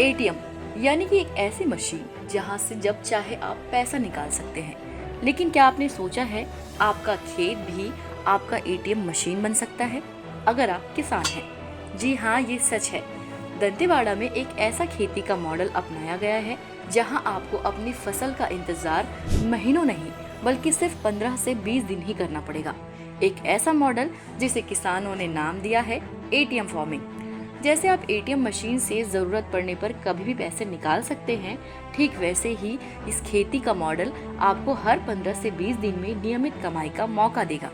ATM यानी कि एक ऐसी मशीन जहां से जब चाहे आप पैसा निकाल सकते हैं। लेकिन क्या आपने सोचा है आपका खेत भी आपका एटीएम मशीन बन सकता है अगर आप किसान हैं। जी हाँ, ये सच है। दंतेवाड़ा में एक ऐसा खेती का मॉडल अपनाया गया है जहां आपको अपनी फसल का इंतजार महीनों नहीं बल्कि सिर्फ 15 से 20 दिन ही करना पड़ेगा। एक ऐसा मॉडल जिसे किसानों ने नाम दिया है एटीएम फार्मिंग। जैसे आप एटीएम मशीन से जरूरत पड़ने पर कभी भी पैसे निकाल सकते हैं, ठीक वैसे ही इस खेती का मॉडल आपको हर 15 से 20 दिन में नियमित कमाई का मौका देगा।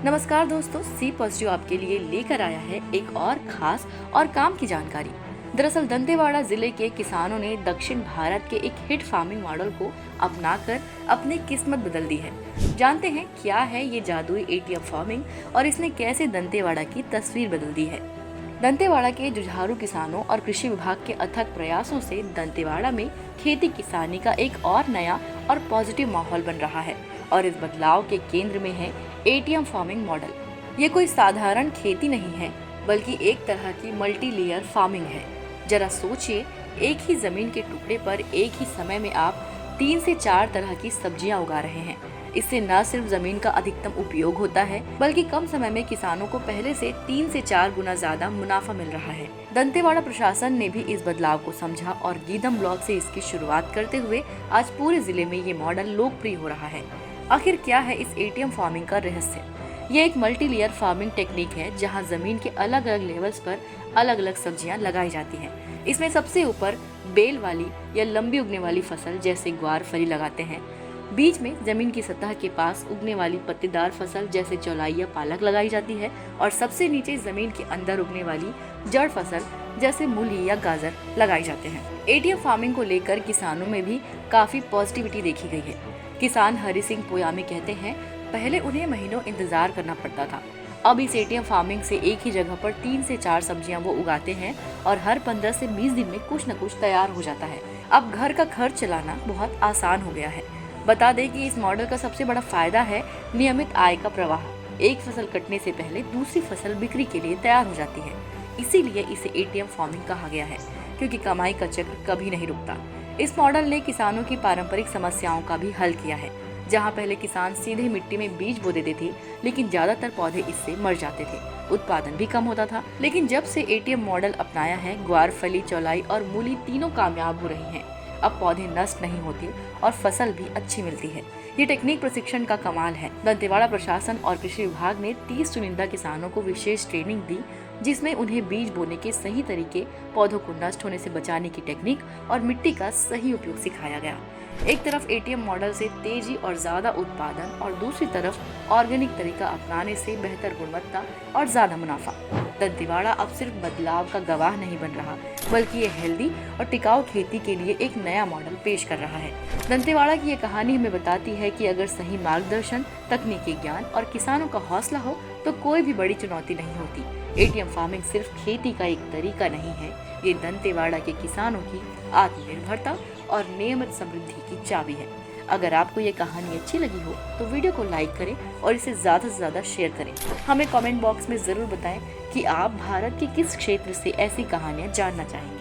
नमस्कार दोस्तों, सी पॉजिटिव आपके लिए लेकर आया है एक और खास और काम की जानकारी। दरअसल दंतेवाड़ा जिले के किसानों ने दक्षिण भारत के एक हिट फार्मिंग मॉडल को अपनाकर अपनी किस्मत बदल दी है। जानते हैं क्या है ये जादुई एटीएम फार्मिंग और इसने कैसे दंतेवाड़ा की तस्वीर बदल दी है। दंतेवाड़ा के जुझारू किसानों और कृषि विभाग के अथक प्रयासों से दंतेवाड़ा में खेती किसानी का एक और नया और पॉजिटिव माहौल बन रहा है और इस बदलाव के केंद्र में है एटीएम फार्मिंग मॉडल। ये कोई साधारण खेती नहीं है बल्कि एक तरह की मल्टी लेयर फार्मिंग है। जरा सोचिए, एक ही जमीन के टुकड़े पर एक ही समय में आप 3 से 4 तरह की सब्जियां उगा रहे हैं। इससे न सिर्फ जमीन का अधिकतम उपयोग होता है बल्कि कम समय में किसानों को पहले से 3 से 4 गुना ज्यादा मुनाफा मिल रहा है। दंतेवाड़ा प्रशासन ने भी इस बदलाव को समझा और गीदम ब्लॉक से इसकी शुरुआत करते हुए आज पूरे जिले में ये मॉडल लोकप्रिय हो रहा है। आखिर क्या है इस एटीएम फार्मिंग का रहस्य? ये एक मल्टी लेयर फार्मिंग टेक्निक है जहाँ जमीन के अलग अलग लेवल्स पर अलग अलग सब्जियां लगाई जाती हैं। इसमें सबसे ऊपर बेल वाली या लंबी उगने वाली फसल जैसे ग्वार फली लगाते हैं। बीच में जमीन की सतह के पास उगने वाली पत्तेदार फसल जैसे चौलाई या पालक लगाई जाती है और सबसे नीचे जमीन के अंदर उगने वाली जड़ फसल जैसे मूली या गाजर लगाई जाते हैं। एटीएम फार्मिंग को लेकर किसानों में भी काफी पॉजिटिविटी देखी गई है। किसान हरि सिंह पोयामी कहते हैं, पहले उन्हें महीनों इंतजार करना पड़ता था। अब इस एटीएम फार्मिंग से एक ही जगह पर 3 से 4 सब्जियां वो उगाते हैं और हर 15 से 20 दिन में कुछ न कुछ तैयार हो जाता है। अब घर का खर्च चलाना बहुत आसान हो गया है। बता दें कि इस मॉडल का सबसे बड़ा फायदा है नियमित आय का प्रवाह। एक फसल कटने से पहले दूसरी फसल बिक्री के लिए तैयार हो जाती है। इसीलिए इसे एटीएम फार्मिंग कहा गया है, क्योंकि कमाई का चक्र कभी नहीं रुकता। इस मॉडल ने किसानों की पारंपरिक समस्याओं का भी हल किया है। जहां पहले किसान सीधे मिट्टी में बीज बो देते थे, लेकिन ज्यादातर पौधे इससे मर जाते थे, उत्पादन भी कम होता था। लेकिन जब से एटीएम मॉडल अपनाया है, ग्वार फली, चौलाई और मूली तीनों कामयाब हो रही हैं। अब पौधे नष्ट नहीं होते और फसल भी अच्छी मिलती है। ये टेक्निक प्रशिक्षण का कमाल है। दंतेवाड़ा प्रशासन और कृषि विभाग ने 30 चुनिंदा किसानों को विशेष ट्रेनिंग दी, जिसमें उन्हें बीज बोने के सही तरीके, पौधों को नष्ट होने से बचाने की टेक्निक और मिट्टी का सही उपयोग सिखाया गया। एक तरफ एटीएम मॉडल से तेजी और ज्यादा उत्पादन और दूसरी तरफ ऑर्गेनिक तरीका अपनाने से बेहतर गुणवत्ता और ज्यादा मुनाफा। दंतेवाड़ा अब सिर्फ बदलाव का गवाह नहीं बन रहा बल्कि ये हेल्दी और टिकाऊ खेती के लिए एक नया मॉडल पेश कर रहा है। दंतेवाड़ा की ये कहानी हमें बताती है कि अगर सही मार्गदर्शन, तकनीकी ज्ञान और किसानों का हौसला हो तो कोई भी बड़ी चुनौती नहीं होती। एटीएम फार्मिंग सिर्फ खेती का एक तरीका नहीं है, ये दंतेवाड़ा के किसानों की आत्मनिर्भरता और नियमित समृद्धि की चाबी है। अगर आपको ये कहानी अच्छी लगी हो तो वीडियो को लाइक करें और इसे ज़्यादा से ज़्यादा शेयर करें। हमें कमेंट बॉक्स में ज़रूर बताएं कि आप भारत के किस क्षेत्र से ऐसी कहानियाँ जानना चाहेंगे।